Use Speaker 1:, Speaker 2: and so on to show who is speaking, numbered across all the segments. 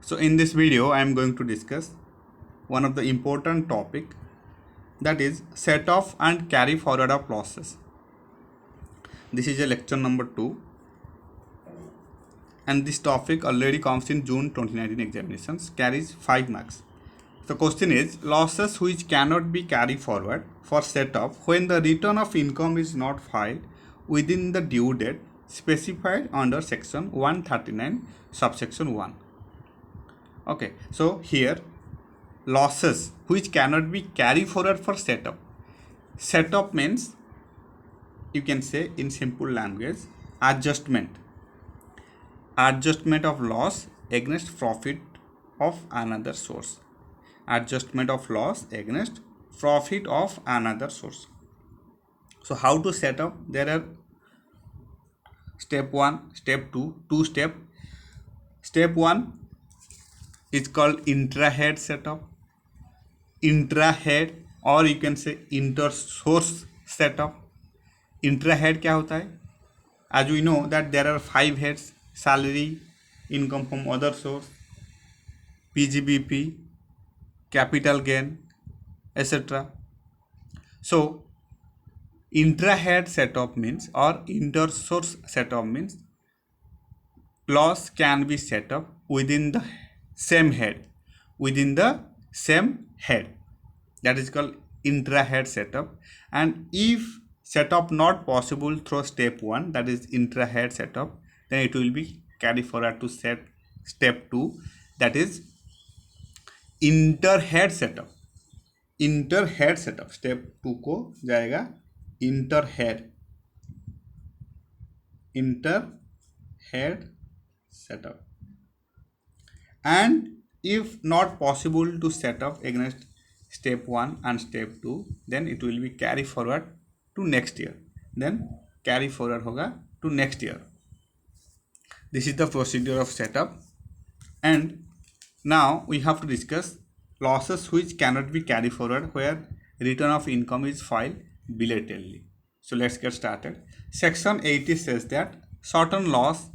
Speaker 1: So in this video I am going to discuss one of the important topic, that is set off and carry forward of losses. This is a lecture number 2 and this topic already comes in June 2019 examinations, carries 5 marks. The question is losses which cannot be carried forward for set off when the return of income is not filed within the due date specified under section 139 subsection 1. Okay, so here losses which cannot be carried forward for setup. Setup means, you can say in simple language, adjustment of loss against profit of another source. Adjustment of loss against profit of another source. So how to set up? There are step 1, step 2, two step. Step 1 is called intra-head setup, intra-head, और you can say inter-source setup. Intra-head क्या होता है? As we know that there are 5 heads: salary, income from other source, PGBP, capital gain, etc. So intra-head setup means, or inter-source setup means, loss can be set up within the same head, that is called intra-head setup. And if setup not possible through step 1, that is intra-head setup, then it will be carried forward to step 2, that is inter-head setup. step 2 को जाएगा inter-head setup. And if not possible to set up against step 1 and step 2, then it will be carry forward to next year. This is the procedure of setup. And now we have to discuss losses which cannot be carried forward where return of income is filed belatedly. So let's get started. Section 80 says that certain loss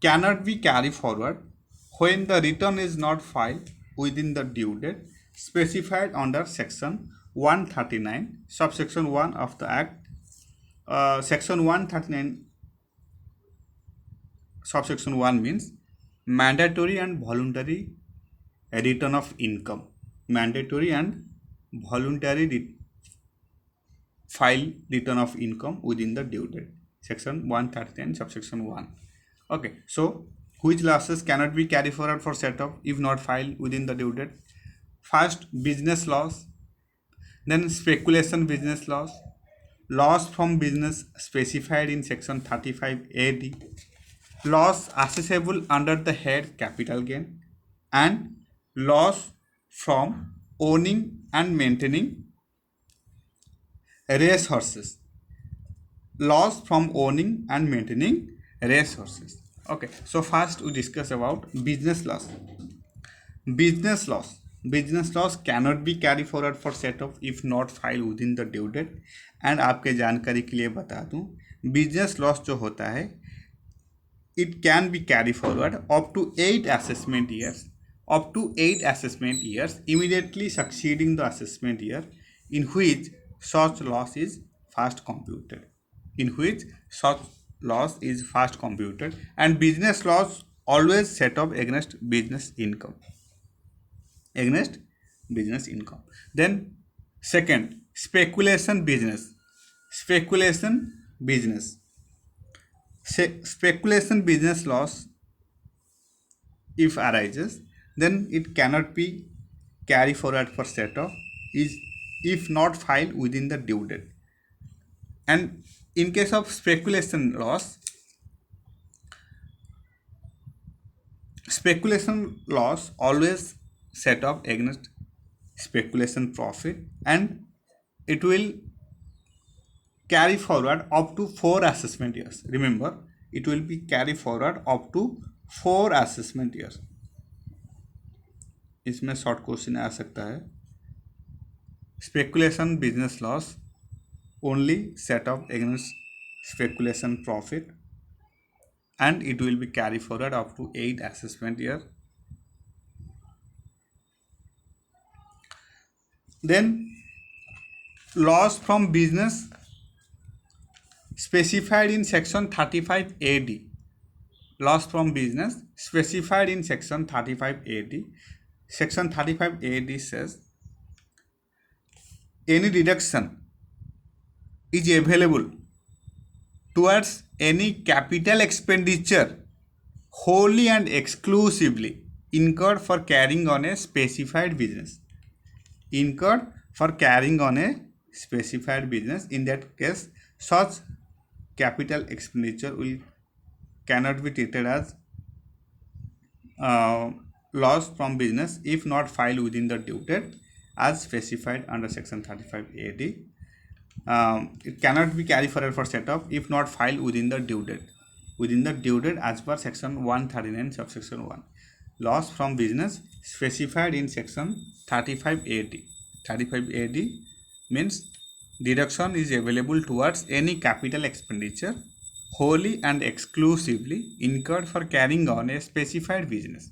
Speaker 1: cannot be carried forward when the return is not filed within the due date specified under section 139 subsection 1 of the act. Section 139 subsection 1 means mandatory and voluntary return of income. Mandatory and voluntary file return of income within the due date. Section 139 subsection 1. Okay, so which losses cannot be carried forward for setup if not filed within the due date? First, business loss, then speculation business loss, loss from business specified in section 35 AD, loss accessible under the head capital gain, and loss from owning and maintaining race horses. Okay, so first we discuss about business loss. Business loss cannot be carried forward for setup if not filed within the due date. And आपके जानकारी के लिए बता दूं, business loss जो होता है, it can be carried forward up to 8 assessment years immediately succeeding the assessment year in which such loss is first computed. And business loss always set up against business income. Then second, speculation business. Speculation business loss, if arises, then it cannot be carried forward for setup is if not filed within the due date. And in case of speculation loss always set up against speculation profit, and it will carry forward up to 4 assessment years. Remember, it will be carry forward up to 4 assessment years. इसमें short question आ सकता है. Speculation business loss only set up against speculation profit, and it will be carried forward up to 8 assessment year. Then loss from business specified in section 35 AD. Loss from business specified in section 35 AD. Section 35 AD says any deduction is available towards any capital expenditure wholly and exclusively incurred for carrying on a specified business. Incurred for carrying on a specified business. In that case, such capital expenditure cannot be treated as loss from business if not filed within the due date as specified under section 35 AD. It cannot be carried forward for setup if not filed within the due date. Within the due date as per section 139 subsection 1. Loss from business specified in section 35 AD. 35 AD means deduction is available towards any capital expenditure wholly and exclusively incurred for carrying on a specified business.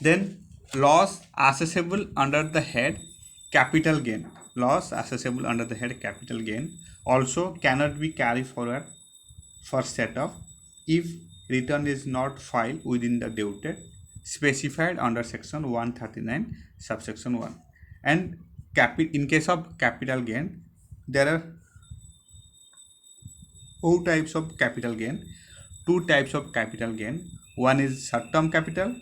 Speaker 1: Then loss accessible under the head capital gain. Loss accessible under the head capital gain also cannot be carried forward for setup if return is not filed within the due date specified under section 139 subsection 1. And in case of capital gain, there are two types of capital gain. Two types of capital gain. One is short-term capital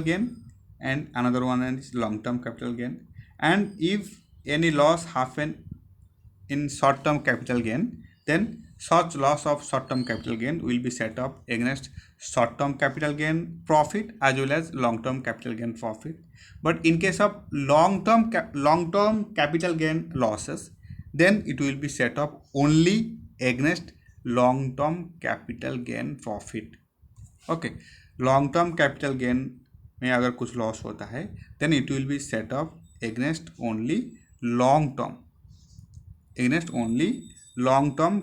Speaker 1: gain, and another one is long-term capital gain. And if any loss happen in short-term capital gain, then such loss of short-term capital gain will be set up against short-term capital gain profit as well as long-term capital gain profit. But in case of long-term capital gain losses, then it will be set up only against long-term capital gain profit. Okay, long-term capital gain में अगर कुछ loss होता है then it will be set up against only long-term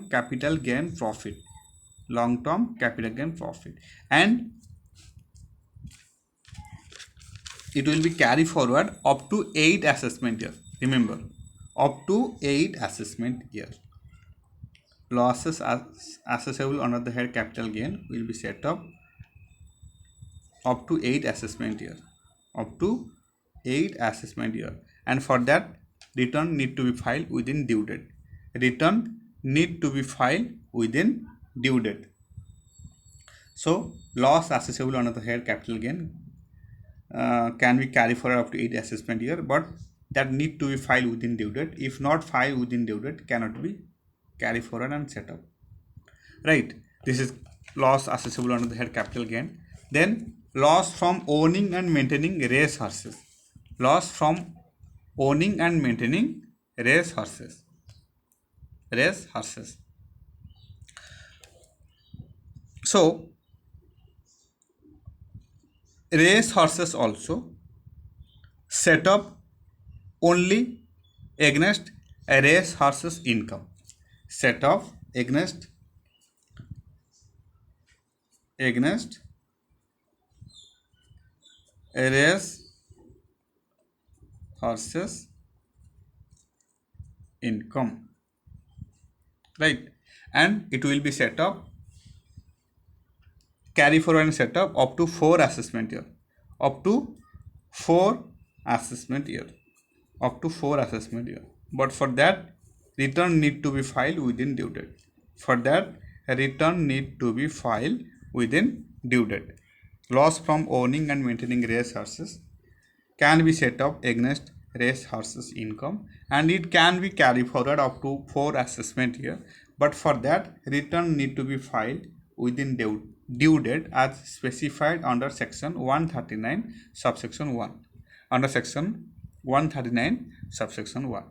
Speaker 1: capital gain profit. Long-term capital gain profit, and it will be carried forward up to 8 assessment year. Remember, up to 8 assessment year. Losses accessible under the head capital gain will be set up to 8 assessment year. Up to 8 assessment year, and for that return need to be filed within due date. Return need to be filed within due date. So loss accessible under the head capital gain can be carried forward up to 8 assessment year, but that need to be filed within due date. If not filed within due date, cannot be carried forward and set up. Right, this is loss accessible under the head capital gain. Then loss from owning and maintaining race horses. Loss from owning and maintaining race horses. So race horses also set up only against a race horse's income. Set up against a race horse's income, right? And it will be set up, carry forward and set up to 4 assessment year. Up to 4 assessment year. But for that, return need to be filed within due date. Loss from owning and maintaining race horses can be set up against race horses income, and it can be carried forward up to 4 assessment year. But for that, return need to be filed within due date as specified under section 139 subsection 1. Under section 139 subsection 1.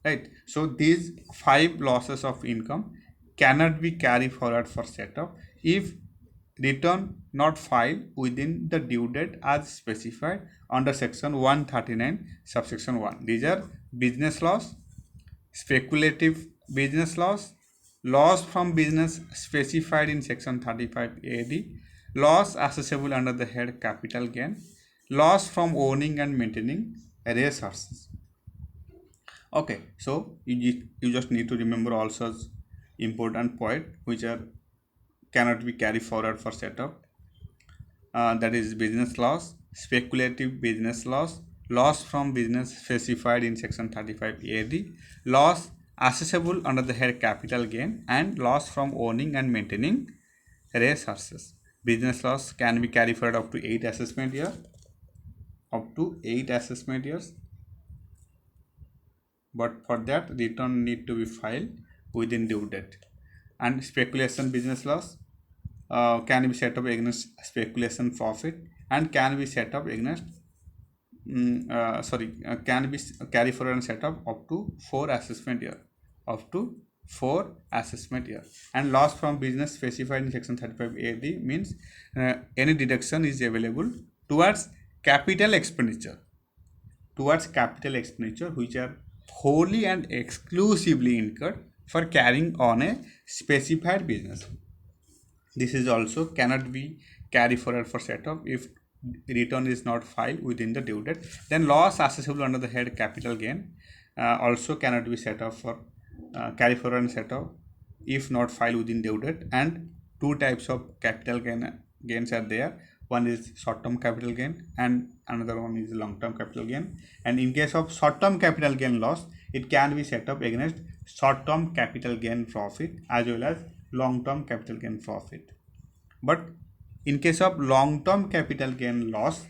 Speaker 1: Right. So these 5 losses of income cannot be carried forward for setup if return not filed within the due date as specified under section 139 subsection 1. These are business loss, speculative business loss, loss from business specified in section 35 AD, loss accessible under the head capital gain, loss from owning and maintaining resources. Okay, so you just need to remember all such important point which are cannot be carried forward for setup. That is business loss, speculative business loss, loss from business specified in section 35 AD, loss accessible under the head capital gain, and loss from owning and maintaining resources. Business loss can be carried forward up to 8 assessment year, up to 8 assessment years, but for that return need to be filed within due date. And speculation business loss can be set up against speculation profit and can be set up against can be carry forward and set up to 4 assessment year, up to 4 assessment year. And loss from business specified in section 35 AD means any deduction is available towards capital expenditure, which are wholly and exclusively incurred for carrying on a specified business. This is also cannot be carry forward for setup if return is not filed within the due date. Then loss accessible under the head capital gain also cannot be set up for carry forward and set up if not filed within due date. And two types of capital gains are there. One is short-term capital gain and another one is long-term capital gain. And in case of short-term capital gain loss, it can be set up against short-term capital gain profit as well as long-term capital gain profit. But in case of long-term capital gain loss,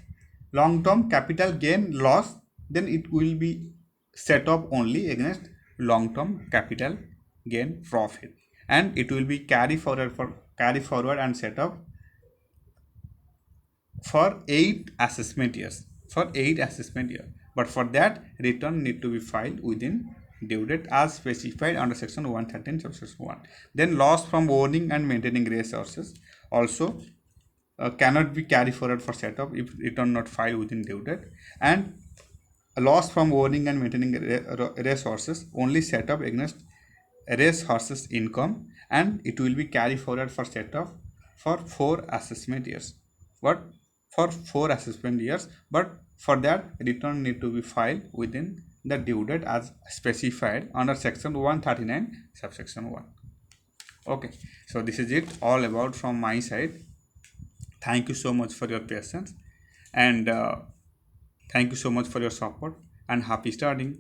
Speaker 1: then it will be set up only against long-term capital gain profit, and it will be carry forward and set up for 8 assessment years. But for that return need to be filed within due date as specified under section 113 subsection 1. Then loss from owning and maintaining resources also cannot be carried forward for setup if return not filed within due date. And a loss from owning and maintaining resources only set up against resources income, and it will be carried forward for setup for 4 assessment years. But for that return need to be filed within the due date as specified under section 139 subsection 1. Okay, so this is it all about from my side. Thank you so much for your patience, and thank you so much for your support, and happy studying.